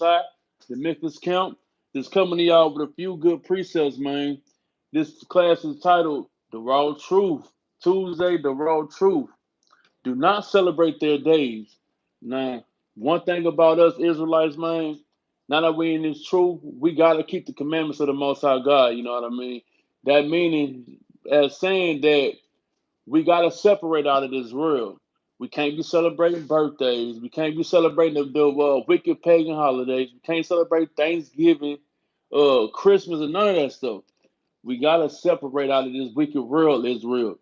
side, the Memphis Camp, just coming to y'all with a few good precepts, man. This class is titled The Raw Truth. Tuesday, The Raw Truth. Do not celebrate their days. Now, one thing about us Israelites, man, now that we in this truth, we gotta keep the commandments of the Most High God. You know what I mean? That meaning, as saying that we gotta separate out of this world. We can't be celebrating birthdays. We can't be celebrating the wicked pagan holidays. We can't celebrate Thanksgiving, Christmas, and none of that stuff. We gotta separate out of this wicked world, Israel.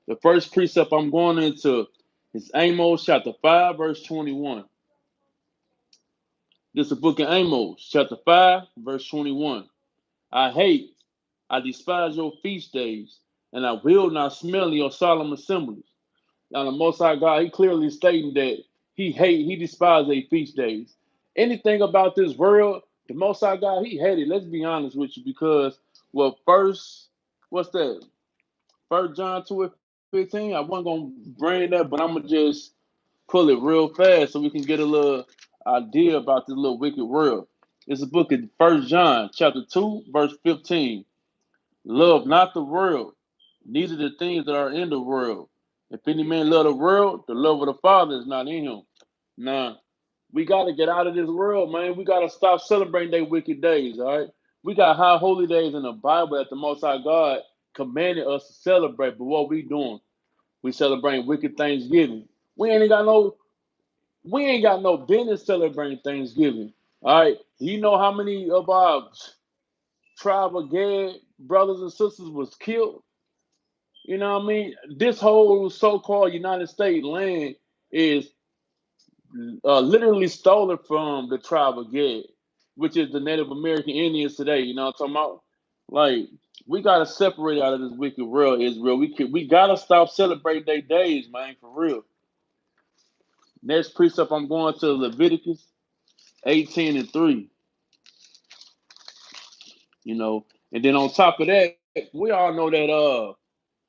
The first precept I'm going into is Amos chapter 5, verse 21. This is the book of Amos, chapter 5, verse 21. I despise your feast days, and I will not smell your solemn assemblies. Now the Most High God, he clearly stating that he despises a feast days. Anything about this world, the Most High God, he hated. Let's be honest with you, because what's that? First John 2:15. I wasn't gonna bring that, but I'm gonna just pull it real fast so we can get a little idea about this little wicked world. It's a book of First John, chapter 2, verse 15. Love not the world, neither the things that are in the world. If any man love the world, the love of the Father is not in him. Now, we got to get out of this world, man. We got to stop celebrating their wicked days, all right? We got high holy days in the Bible that the Most High God commanded us to celebrate, but what we doing? We celebrating wicked Thanksgiving. We ain't got no we ain't got no business celebrating Thanksgiving. All right. You know how many of our tribe of Gad brothers and sisters was killed? You know what I mean? This whole so-called United States land is literally stolen from the tribe of Gad, which is the Native American Indians today. You know what I'm talking about? Like, we gotta separate out of this wicked world, Israel. We gotta stop celebrating their days, man, for real. Next precept, I'm going to Leviticus 18 and 3. You know, and then on top of that, we all know that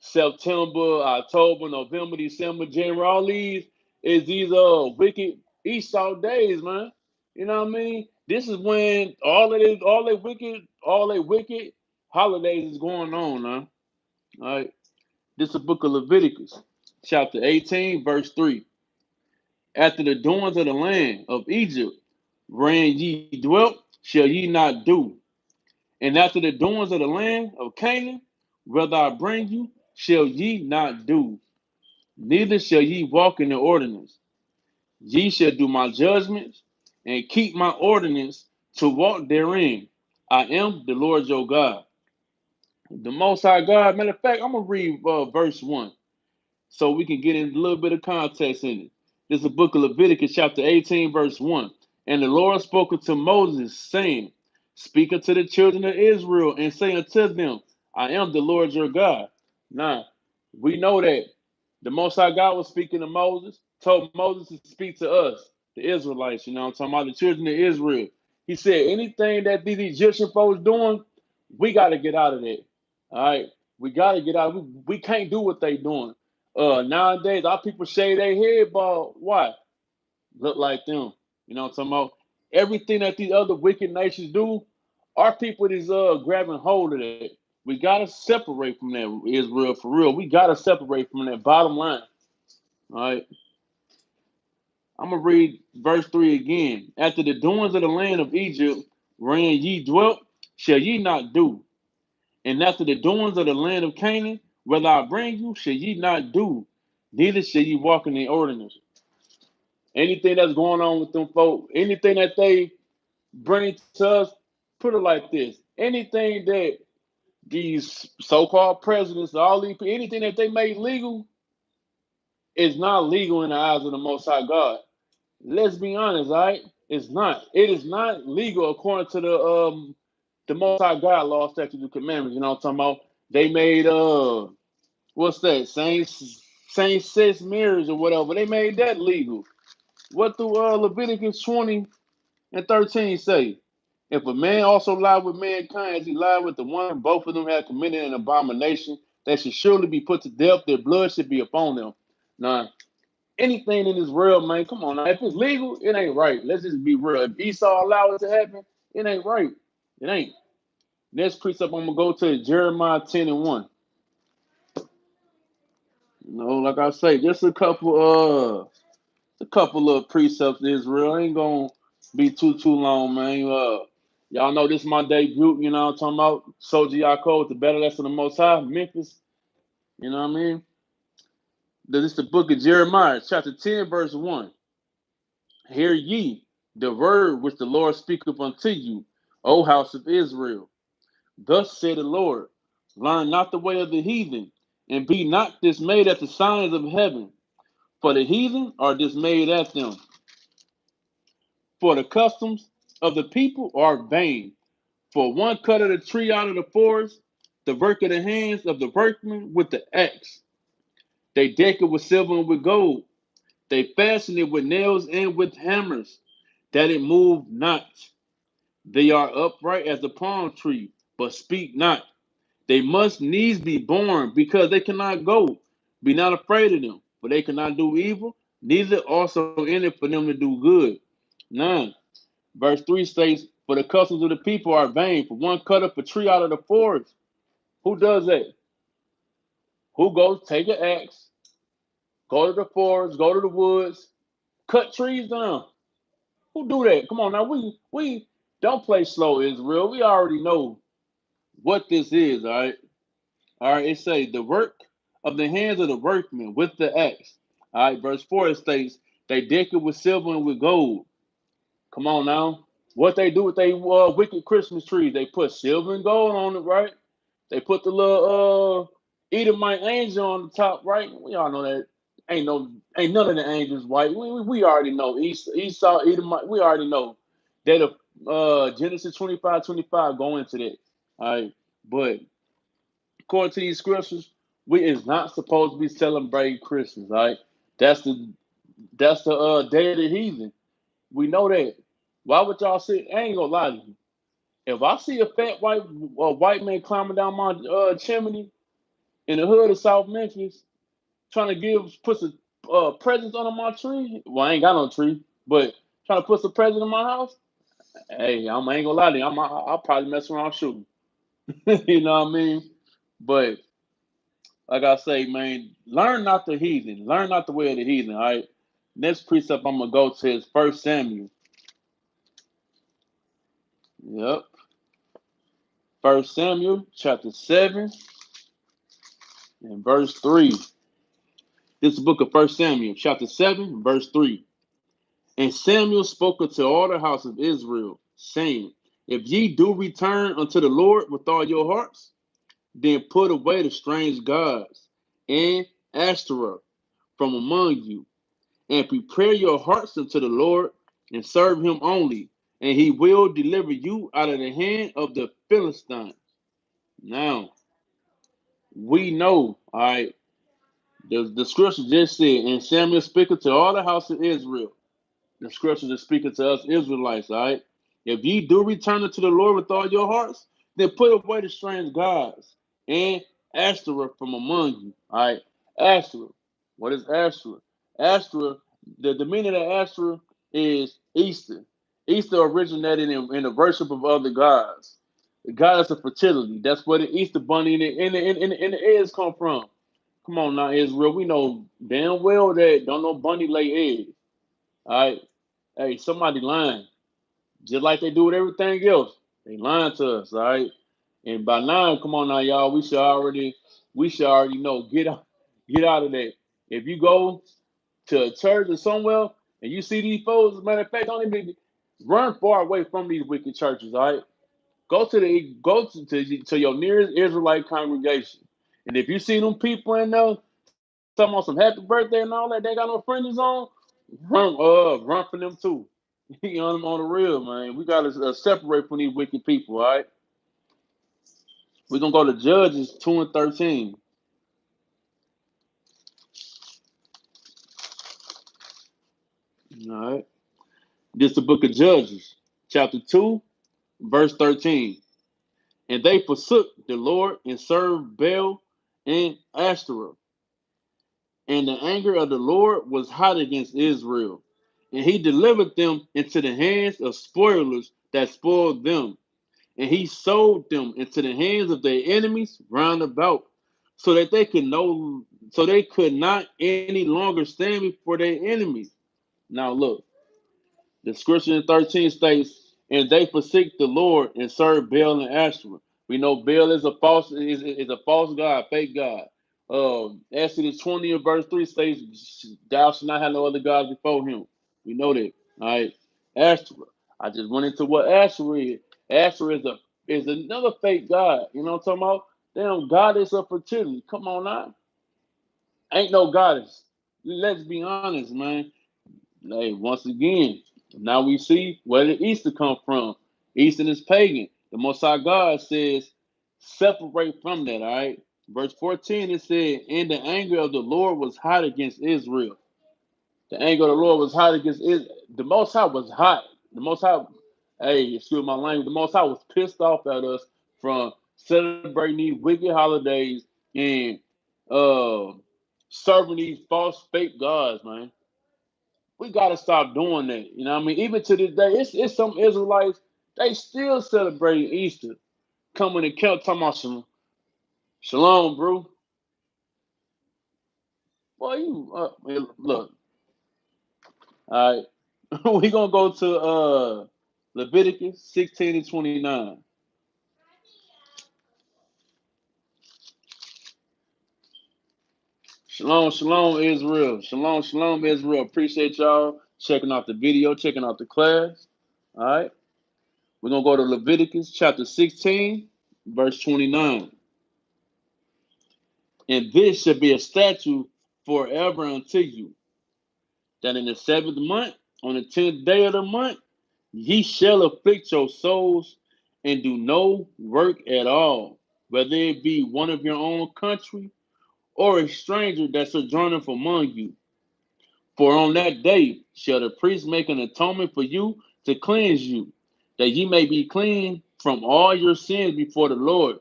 September, October, November, December, January, all these is these wicked Esau days, man. You know what I mean? This is when all they wicked holidays is going on, man. All right. This is the book of Leviticus, chapter 18, verse 3. After the doings of the land of Egypt, wherein ye dwelt, shall ye not do. And after the doings of the land of Canaan, whether I bring you, shall ye not do. Neither shall ye walk in the ordinance. Ye shall do my judgments and keep my ordinance to walk therein. I am the Lord your God. The Most High God. Matter of fact, I'm going to read verse 1 so we can get in a little bit of context in it. This is the book of Leviticus, chapter 18, verse 1. And the Lord spoke unto Moses, saying, Speak unto the children of Israel, and say unto them, I am the Lord your God. Now, we know that the Most High God was speaking to Moses, told Moses to speak to us, the Israelites, you know what I'm talking about, the children of Israel. He said, anything that these Egyptian folks doing, we got to get out of there. All right? We got to get out. We can't do what they doing. Nowadays, our people shave their head bald. Why? Look like them. You know what I'm talking about? Everything that these other wicked nations do, our people is grabbing hold of that. We gotta separate from that, Israel, for real. We gotta separate from that bottom line. All right. I'm gonna read verse 3 again. After the doings of the land of Egypt, wherein ye dwelt, shall ye not do. And after the doings of the land of Canaan, whether I bring you, shall ye not do, neither shall ye walk in the ordinance. Anything that's going on with them folk, anything that they bring to us, put it like this. Anything that these so-called presidents, all these anything that they make legal is not legal in the eyes of the Most High God. Let's be honest, all right? It's not. It is not legal according to the Most High God law, statutes, and commandments. You know what I'm talking about? They made what's that? Same sex marriage or whatever. They made that legal. What do Leviticus 20 and 13 say? If a man also lie with mankind as he lied with the woman, both of them have committed an abomination that should surely be put to death. Their blood should be upon them. Now, anything in this world, man. Come on now. If it's legal, it ain't right. Let's just be real. If Esau allowed it to happen, it ain't right. It ain't. Next precept I'm gonna go to Jeremiah 10 and 1. You know, like I say, just a couple of precepts, Israel. Ain't gonna be too long, man. Y'all know this is my debut, you know what I'm talking about? Soldier Yakov, the Battle Axes of the Most High, Memphis. You know what I mean? This is the book of Jeremiah, chapter 10, verse 1. Hear ye the word which the Lord speaketh unto you, O house of Israel. Thus said the Lord, learn not the way of the heathen, and be not dismayed at the signs of heaven, for the heathen are dismayed at them. For the customs of the people are vain. For one cut of the tree out of the forest, the work of the hands of the workmen with the axe. They deck it with silver and with gold. They fasten it with nails and with hammers, that it move not. They are upright as a palm tree, but speak not. They must needs be born, because they cannot go. Be not afraid of them, for they cannot do evil, neither also in it for them to do good. 9. Verse 3 states, for the customs of the people are vain. For one cut up a tree out of the forest. Who does that? Who goes take an axe, go to the forest, go to the woods, cut trees down? Who do that? Come on now, we don't play slow, Israel. We already know what this is, all right? All right, it say the work of the hands of the workmen with the axe. All right, verse 4 it states, they deck it with silver and with gold. Come on now. What they do with they wicked Christmas trees, they put silver and gold on it, right? They put the little Edomite angel on the top, right? We all know that ain't none of the angels white. We already know Esau, Edomite. We already know that Genesis 25:25 go into that. All right, but according to these scriptures, we is not supposed to be celebrating Christmas. All right, that's the day of the heathen. We know that. Why would y'all sit? I ain't gonna lie to you. If I see a fat white man climbing down my chimney in the hood of South Memphis, trying to put some presents under my tree. Well, I ain't got no tree, but trying to put some presents in my house. Hey, I ain't gonna lie to you. I'll probably mess around shooting. You know what I mean? But like I say, man, learn not the heathen. Learn not the way of the heathen. All right. Next precept I'm gonna go to is 1 Samuel. Yep. 1 Samuel chapter 7 and verse 3. This is the book of 1 Samuel, chapter 7, verse 3. And Samuel spoke unto all the house of Israel, saying, if ye do return unto the Lord with all your hearts, then put away the strange gods and Ashtoreth from among you, and prepare your hearts unto the Lord, and serve him only, and he will deliver you out of the hand of the Philistines. Now, we know, all right, the scripture just said, and Samuel speaking to all the house of Israel. The scriptures are speaking to us Israelites, all right? If ye do return unto the Lord with all your hearts, then put away the strange gods and Ashtoreth from among you, all right? Ashtoreth. What is Ashtoreth? Ashtoreth, the meaning of Ashtoreth is Easter. Easter originated in the worship of other gods. The goddess of fertility. That's where the Easter bunny and the eggs come from. Come on now, Israel. We know damn well that don't no bunny lay eggs. All right. Hey, somebody lying. Just like they do with everything else. They lying to us, all right? And by now, come on now, y'all. We should already know. Get out of that. If you go to a church or somewhere and you see these folks, as a matter of fact, don't even run far away from these wicked churches, all right? Go to your nearest Israelite congregation. And if you see them people in there talking about some happy birthday and all that, they got no fringes on, run for them too. You know, on the real, man. We gotta separate from these wicked people, all right? We're gonna go to Judges 2 and 13. All right. This is the book of Judges, chapter 2, verse 13. And they forsook the Lord and served Baal and Ashtoreth. And the anger of the Lord was hot against Israel, and he delivered them into the hands of spoilers that spoiled them, and he sold them into the hands of their enemies round about, so that they could not any longer stand before their enemies. Now look, the scripture in 13 states, and they forsake the Lord and serve Baal and Asherah. We know Baal is a false god, fake god. Exodus 20 and verse 3 states, thou shalt not have no other gods before him. We know that. All right. Asherah. I just went into what Asherah is. Asherah is another fake god. You know what I'm talking about? Damn goddess of fertility. Come on now. Ain't no goddess. Let's be honest, man. Hey, once again, now we see where did Easter come from. Easter is pagan. The Most High God says, separate from that, all right? Verse 14, it said, and the anger of the Lord was hot against Israel. The anger of the Lord was hot against Israel. The Most High was hot. The Most High, hey, excuse my language, the Most High was pissed off at us from celebrating these wicked holidays and uh, serving these false fake gods, man. We gotta stop doing that. You know what I mean? Even to this day, it's some Israelites, they still celebrating Easter. Coming to camp talking about shalom, bro. Boy, you look. All right. We gonna go to Leviticus 16 and 29. Shalom, shalom, Israel. Shalom, shalom, Israel. Appreciate y'all checking out the video, checking out the class. All right. We're gonna go to Leviticus chapter 16, verse 29. And this shall be a statute forever unto you, that in the seventh month, on the 10th day of the month, ye shall afflict your souls and do no work at all, whether it be one of your own country or a stranger that sojourneth among you. For on that day shall the priest make an atonement for you to cleanse you, that ye may be clean from all your sins before the Lord.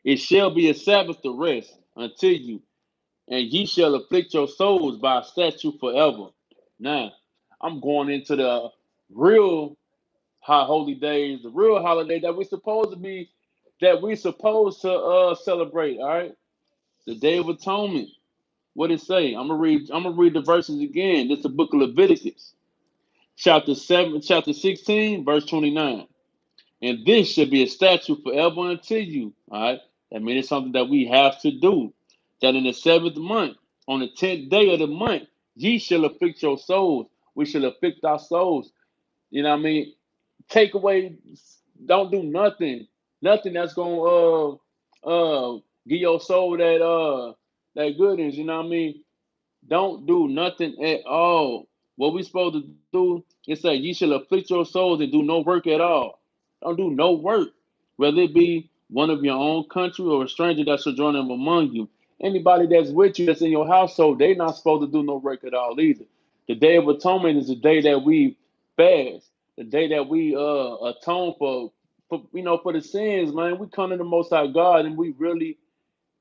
It shall be a Sabbath to rest unto you, and ye shall afflict your souls by a statute forever. Now, I'm going into the real high holy days, the real holiday that we supposed to celebrate. All right, the Day of Atonement. What it say? I'm gonna read the verses again. This is the book of Leviticus, chapter 7, chapter 16, verse 29. And this should be a statute forever unto you. All right. That means it's something that we have to do. That in the seventh month, on the 10th day of the month, ye shall afflict your souls. We shall afflict our souls. You know what I mean? Take away, don't do nothing. Nothing that's gonna give your soul that goodness, you know what I mean? Don't do nothing at all. What we supposed to do is say, ye shall afflict your souls and do no work at all. Don't do no work, whether it be one of your own country or a stranger that's sojourning among you. Anybody that's with you, that's in your household, they not supposed to do no work at all either. The Day of Atonement is the day that we fast, the day that we atone for the sins, man. We come to the Most High God and we really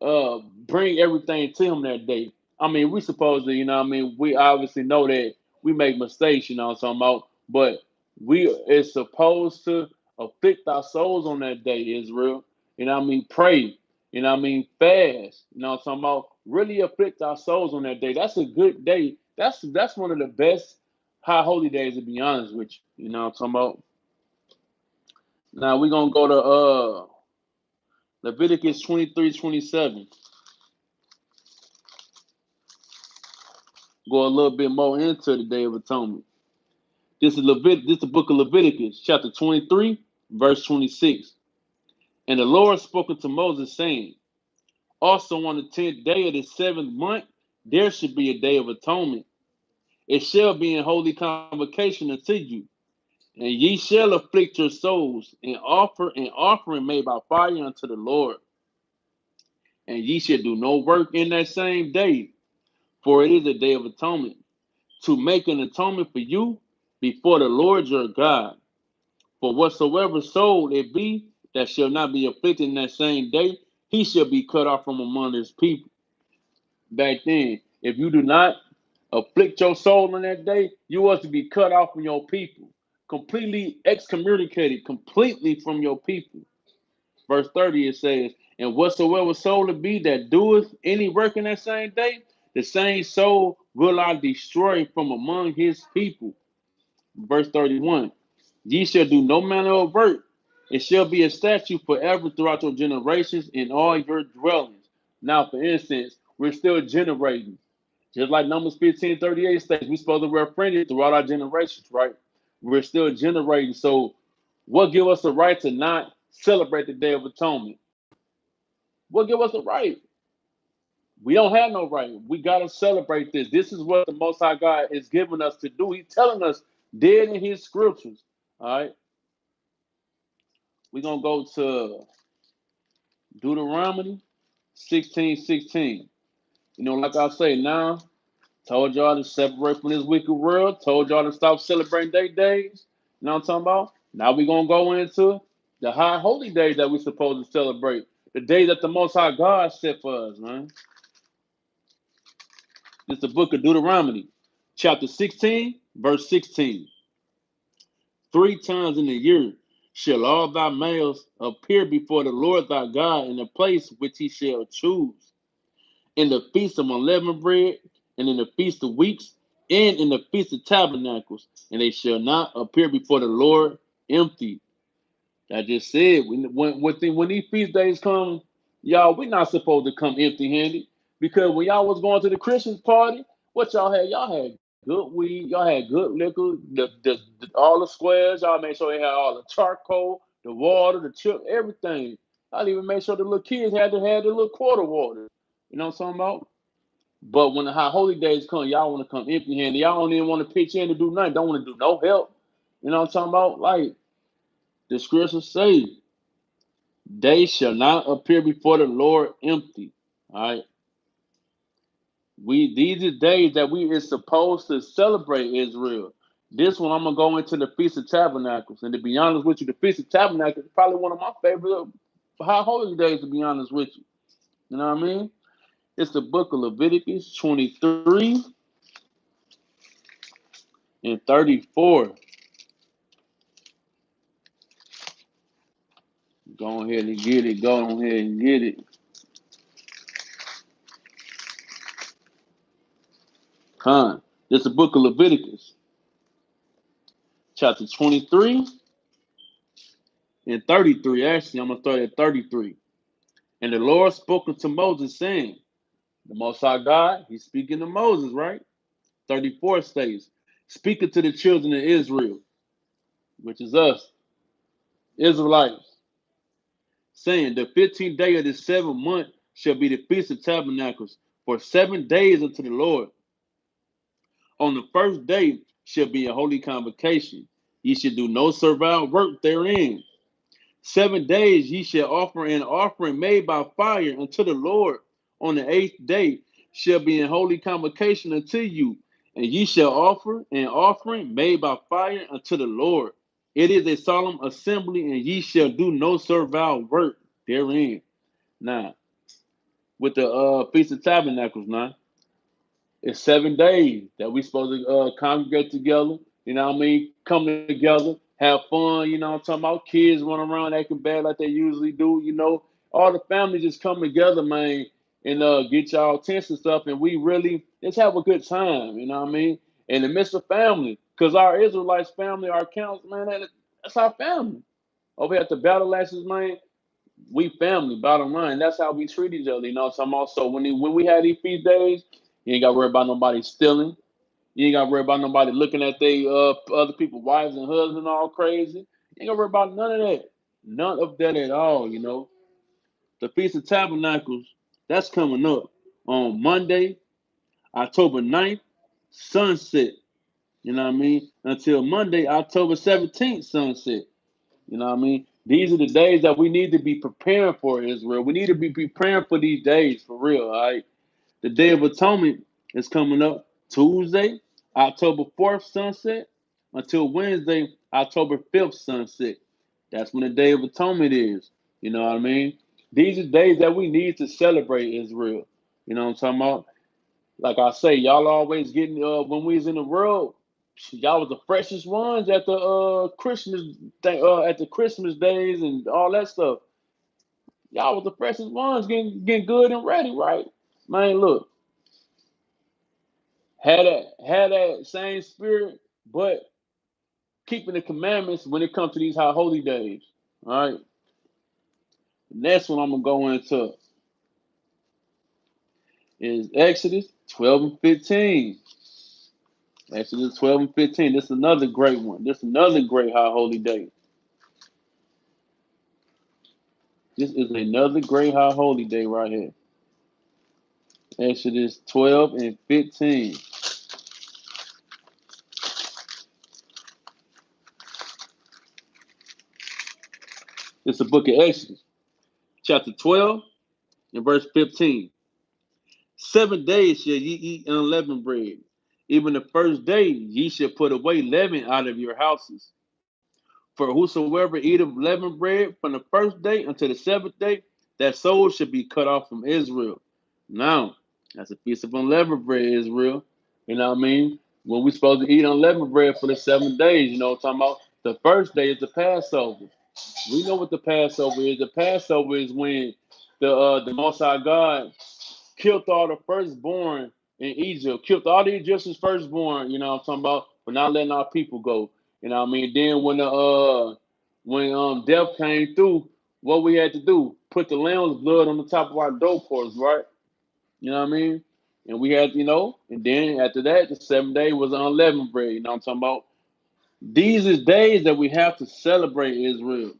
bring everything to him that day. I mean, we supposed to, you know what I mean, we obviously know that we make mistakes, you know what I'm talking about, but we is supposed to afflict our souls on that day, Israel. You know what I mean? Pray. You know what I mean? Fast. You know what I'm talking about? Really afflict our souls on that day. That's a good day. That's one of the best high holy days, to be honest with you. You know what I'm talking about? Now we're gonna go to Leviticus 23:27. Go a little bit more into the Day of Atonement. This is the book of Leviticus, chapter 23, verse 26. And the Lord spoke unto Moses, saying, also on the 10th day of the seventh month, there should be a day of atonement. It shall be in holy convocation unto you, and ye shall afflict your souls, and offer an offering made by fire unto the Lord. And ye shall do no work in that same day, for it is a day of atonement, to make an atonement for you before the Lord your God. For whatsoever soul it be that shall not be afflicted in that same day, he shall be cut off from among his people. back then. If you do not afflict your soul on that day, you are to be cut off from your people, completely excommunicated, completely from your people. Verse 30 it says, and whatsoever soul it be that doeth any work in that same day, the same soul will I destroy from among his people. Verse 31, ye shall do no manner of work. It shall be a statute forever throughout your generations in all your dwellings. Now, for instance, we're still generating. Just like Numbers 15:38 states, we're supposed to wear fringes throughout our generations, right? We're still generating. So, what give us the right to not celebrate the Day of Atonement? What give us the right? We don't have no right. We got to celebrate this. This is what the Most High God is giving us to do. He's telling us dead in his scriptures. All right. We're going to go to Deuteronomy 16:16. You know, like I say now, told y'all to separate from this wicked world. Told y'all to stop celebrating their days. You know what I'm talking about? Now we're going to go into the high holy days that we're supposed to celebrate. The day that the Most High God set for us, man. It's the book of Deuteronomy, chapter 16, verse 16. 3 times in a year shall all thy males appear before the Lord thy God in the place which he shall choose, in the feast of unleavened bread, and in the feast of weeks, and in the feast of tabernacles, and they shall not appear before the Lord empty. I just said, when these feast days come, y'all, we're not supposed to come empty-handed. Because when y'all was going to the Christmas party, what y'all had? Y'all had good weed, y'all had good liquor, all the squares. Y'all made sure they had all the charcoal, the water, the chip, everything. Y'all even made sure the little kids had to have the little quarter water. You know what I'm talking about? But when the high holy days come, y'all want to come empty-handed. Y'all don't even want to pitch in to do nothing. Don't want to do no help. You know what I'm talking about? Like the scriptures say, they shall not appear before the Lord empty. All right. These are days that we is supposed to celebrate Israel. This one I'm gonna go into the Feast of Tabernacles. And to be honest with you, the Feast of Tabernacles is probably one of my favorite high holy days, to be honest with you. You know what I mean? It's the book of Leviticus 23 and 34. Go ahead and get it. Go ahead and get it. Con. It's the book of Leviticus, chapter 23 and 33. Actually, I'm going to start at 33. And the Lord spoke unto Moses, saying, the Most High God, he's speaking to Moses, right? 34 states, speaking to the children of Israel, which is us, Israelites, saying, the 15th day of the 7th month shall be the Feast of Tabernacles, for 7 days unto the Lord. On the first day shall be a holy convocation. Ye shall do no servile work therein. 7 days ye shall offer an offering made by fire unto the Lord. On the 8th day shall be an holy convocation unto you, and ye shall offer an offering made by fire unto the Lord. It is a solemn assembly, and ye shall do no servile work therein. Now, with the Feast of Tabernacles, now, it's 7 days that we supposed to congregate together. You know what I mean? Come together, have fun. You know what I'm talking about? Kids run around acting bad like they usually do. You know, all the families just come together, man, and get y'all tents and stuff. And we really just have a good time. You know what I mean? In the midst of family, because our Israelites family, our counts, man, that's our family. Over at the Battle Axes, man, we family, bottom line. That's how we treat each other, you know. So I'm also when we have these feast days, you ain't gotta worry about nobody stealing. You ain't gotta worry about nobody looking at they other people's wives and husbands all crazy. You ain't gotta worry about none of that. None of that at all, you know. The Feast of Tabernacles, that's coming up on Monday, October 9th, sunset. You know what I mean? Until Monday, October 17th, sunset. You know what I mean? These are the days that we need to be preparing for, Israel. We need to be preparing for these days for real, all right? The Day of Atonement is coming up Tuesday, October 4th, sunset, until Wednesday, October 5th, sunset. That's when the Day of Atonement is. You know what I mean? These are days that we need to celebrate, Israel. You know what I'm talking about? Like I say, y'all always getting when we was in the world, y'all was the freshest ones at the Christmas at the Christmas days and all that stuff. Y'all was the freshest ones getting good and ready, right? Man, look, had that same spirit, but keeping the commandments when it comes to these high holy days. All right. The next one I'm gonna go into is Exodus 12 and 15. Exodus 12 and 15. This is another great one. This is another great high holy day. This is another great high holy day right here. Exodus 12 and 15. It's the book of Exodus, chapter 12 and verse 15. 7 days shall ye eat unleavened bread. Even the first day ye shall put away leaven out of your houses. For whosoever eateth leavened bread from the first day until the seventh day, that soul should be cut off from Israel. Now, that's a feast of unleavened bread, Israel. You know what I mean? When we supposed to eat unleavened bread for the 7 days, you know what I'm talking about? The first day is the Passover. We know what the Passover is. The Passover is when the Most High God killed all the firstborn in Egypt, killed all the Egyptians' firstborn, you know what I'm talking about, for not letting our people go. You know what I mean? Then when death came through, what we had to do, put the lamb's blood on the top of our doorposts, right? You know what I mean? And we had, and then after that, the 7th day was unleavened bread, you know what I'm talking about? These is days that we have to celebrate Israel.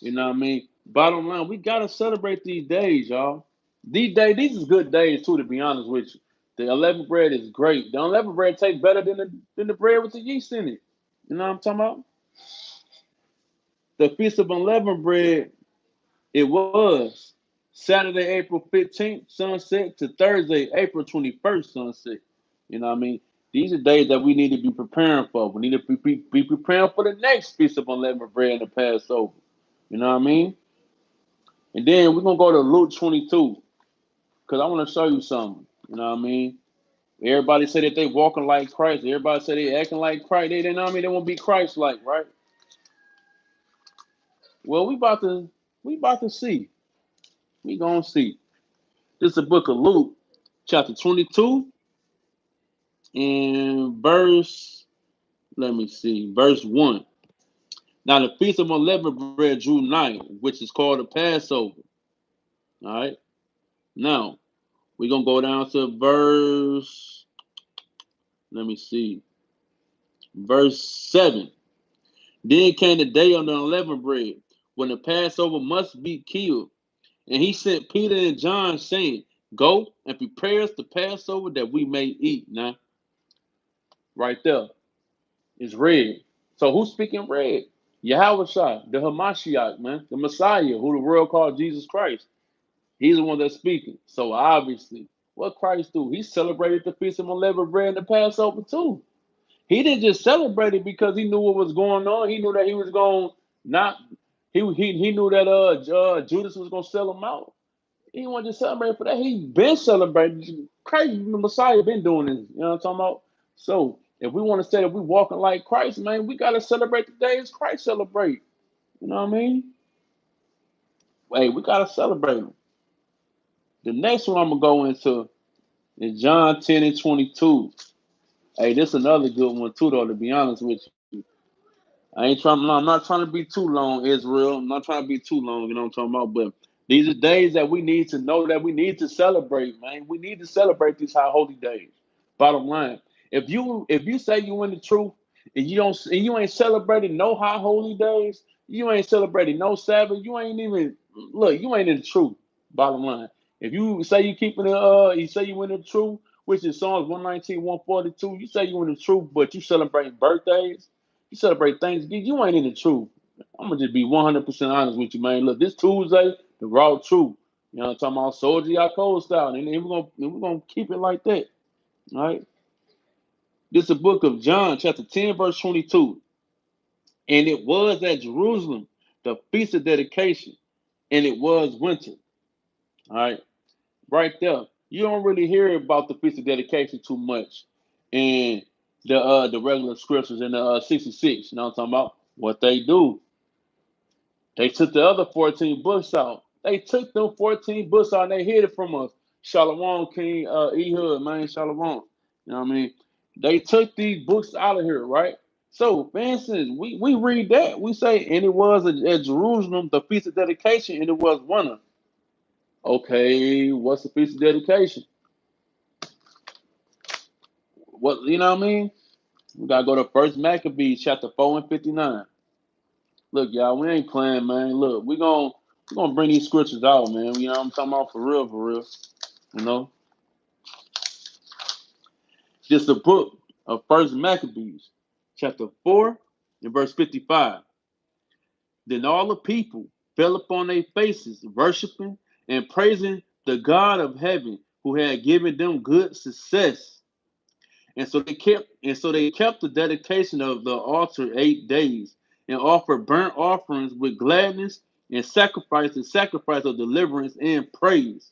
You know what I mean? Bottom line, we gotta celebrate these days, y'all. These is good days too, to be honest with you. The unleavened bread is great. The unleavened bread tastes better than the bread with the yeast in it. You know what I'm talking about? The Feast of Unleavened Bread, it was Saturday, April 15th, sunset, to Thursday, April 21st, sunset. You know what I mean? These are days that we need to be preparing for. We need to be preparing for the next Feast of Unleavened Bread and the Passover. You know what I mean? And then we're going to go to Luke 22 because I want to show you something. You know what I mean? Everybody say that they walking like Christ. Everybody say they acting like Christ. They know what I mean? They won't be Christ-like, right? Well, we about to see. We gonna see. This is the book of Luke, chapter 22, and let me see, verse 1. Now the feast of unleavened bread drew nigh, which is called the Passover. All right. Now we're gonna go down to let me see, verse 7. Then came the day of the unleavened bread, when the Passover must be killed. And he sent Peter and John, saying, Go and prepare us the Passover that we may eat. Now, right there is red. So who's speaking red? Yahweh Shai, the Hamashiach, man, the Messiah, who the world called Jesus Christ. He's the one that's speaking. So obviously, what Christ do? He celebrated the Feast of Unleavened Bread and the Passover too. He didn't just celebrate it because he knew what was going on. He knew that he was going not. He knew that Judas was going to sell him out. He wasn't just celebrating for that. He been celebrating. Christ, the Messiah, been doing this. You know what I'm talking about? So if we want to say that we walking like Christ, man, we got to celebrate the days Christ celebrate. You know what I mean? Hey, we got to celebrate him. The next one I'm going to go into is John 10 and 22. Hey, this is another good one too, though, to be honest with you. I'm not trying to be too long, Israel. I'm not trying to be too long, you know what I'm talking about? But these are days that we need to know that we need to celebrate, man. We need to celebrate these high holy days. Bottom line. If you say you in the truth and you ain't celebrating no high holy days, you ain't celebrating no Sabbath, you ain't even you ain't in the truth. Bottom line. If you say you keeping it, you say you in the truth, which is Psalms 119, 142, you say you in the truth, but you celebrating birthdays. You celebrate Thanksgiving, you ain't in the truth. I'm gonna just be 100% honest with you, man. Look, this Tuesday, the raw truth. You know what I'm talking about? Soldier Yakov style, and we're gonna keep it like that. All right. This is the book of John, chapter 10, verse 22. And it was at Jerusalem, the feast of dedication, and it was winter. All right, right there. You don't really hear about the Feast of Dedication too much in the regular scriptures in the 66. You know what I'm talking about? What they do, they took the other 14 books out. They took them 14 books out and they hid it from us. Shalom, King Ehud, man, Shalom. You know what I mean? They took these books out of here, right? So, for instance, we read that. We say, and it was at Jerusalem, the Feast of Dedication, and it was winter. Okay, what's the Feast of Dedication? What, you know what I mean? We gotta go to First Maccabees, chapter 4 and 59. Look, y'all, we ain't playing, man. Look, we gonna bring these scriptures out, man. You know what I'm talking about? For real, for real. You know? Just the book of First Maccabees, chapter 4 and verse 55. Then all the people fell upon their faces, worshiping and praising the God of heaven, who had given them good success. And so they kept the dedication of the altar 8 days, and offered burnt offerings with gladness, and sacrificed the sacrifice of deliverance and praise.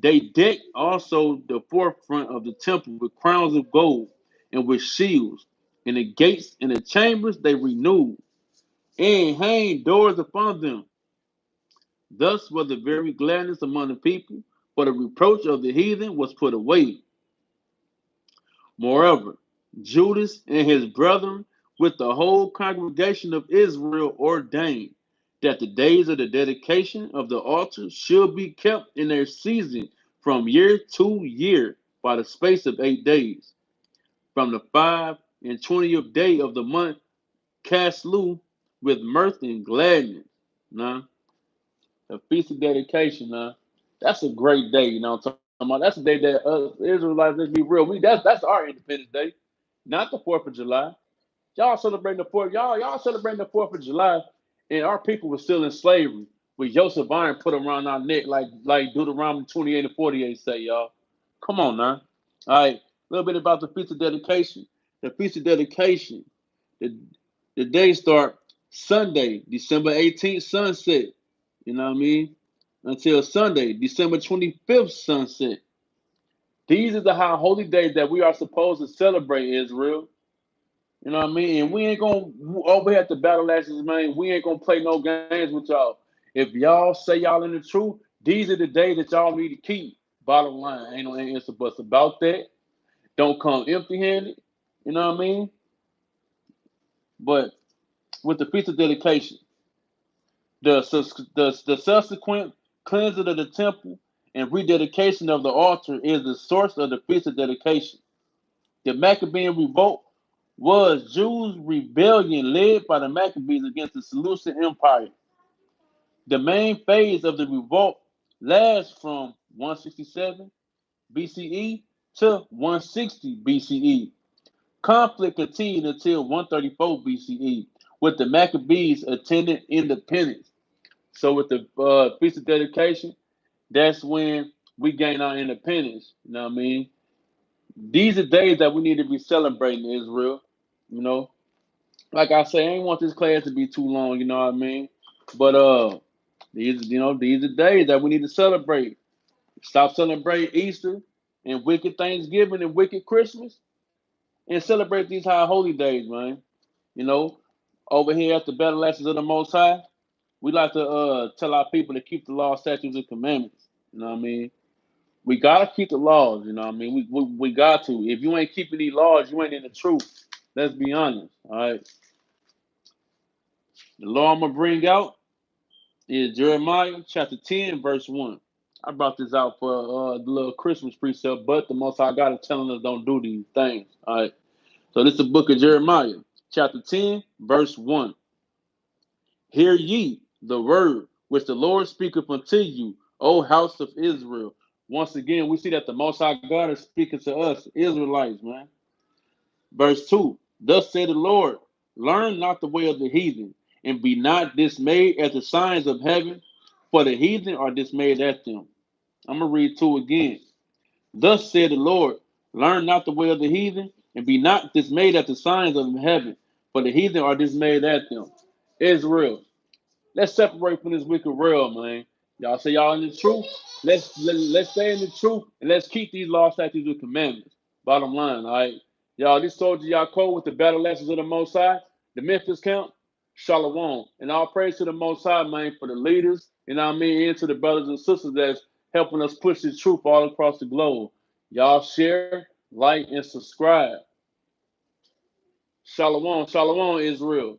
They decked also the forefront of the temple with crowns of gold and with shields, and the gates and the chambers they renewed, and hanged doors upon them. Thus was the very gladness among the people, for the reproach of the heathen was put away. Moreover, Judas and his brethren with the whole congregation of Israel ordained that the days of the dedication of the altar should be kept in their season from year to year by the space of 8 days, from the 25th day of the month Caslu, with mirth and gladness. Now, the feast of dedication, now, that's a great day, you know what I'm talking about? That's a day that us Israelites, let's be real, that's our Independence Day, not the 4th of July. Y'all celebrating the 4th, y'all celebrating the 4th of July, and our people were still in slavery with Joseph Iron put around our neck like Deuteronomy 28 and 48 say, y'all. Come on now. All right, a little bit about the Feast of Dedication. The Feast of Dedication, the, the days start Sunday, December 18th, sunset. You know what I mean? Until Sunday, December 25th, sunset. These are the high holy days that we are supposed to celebrate, Israel. You know what I mean? And we ain't gonna over here at the Battle Axes, man. We ain't gonna play no games with y'all. If y'all say y'all in the truth, these are the days that y'all need to keep. Bottom line, ain't no answer but about that. Don't come empty-handed. You know what I mean? But with the Feast of Dedication, the subsequent cleansing of the temple and rededication of the altar is the source of the Feast of Dedication. The Maccabean revolt was Jews' rebellion led by the Maccabees against the Seleucid Empire. The main phase of the revolt lasts from 167 BCE to 160 BCE. Conflict continued until 134 BCE, with the Maccabees attending independence. So with the Feast of Dedication, that's when we gain our independence. You know what I mean? These are days that we need to be celebrating Israel. You know, like I say, I ain't want this class to be too long. You know what I mean? But these are days that we need to celebrate. Stop celebrating Easter and wicked Thanksgiving and wicked Christmas, and celebrate these high holy days, man. You know, over here at the Battle Axes of the Most High, we like to tell our people to keep the law, statutes, and commandments. You know what I mean? We gotta keep the laws. You know what I mean? We got to. If you ain't keeping these laws, you ain't in the truth. Let's be honest. All right. The law I'm gonna bring out is Jeremiah chapter 10, verse 1. I brought this out for the little Christmas precept, but the Most High God is telling us don't do these things. All right. So this is the book of Jeremiah, chapter 10, verse 1. Hear ye the word which the Lord speaketh unto you, O house of Israel. Once again, we see that the Most High God is speaking to us, Israelites, man. Verse 2. Thus said the Lord, learn not the way of the heathen, and be not dismayed at the signs of heaven, for the heathen are dismayed at them. I'm going to read 2 again. Thus said the Lord, learn not the way of the heathen, and be not dismayed at the signs of heaven, for the heathen are dismayed at them. Israel, let's separate from this wicked world, man. Y'all say y'all in the truth. Let's stay in the truth and let's keep these law, statutes, and commandments. Bottom line, all right. Y'all, this soldier Yakov with the battle axes of the Most High, the Memphis camp, Shalom. And all praise to the Most High, man, for the leaders, you know what I mean, and to the brothers and sisters that's helping us push the truth all across the globe. Y'all share, like, and subscribe. Shalom, Shalom, Israel.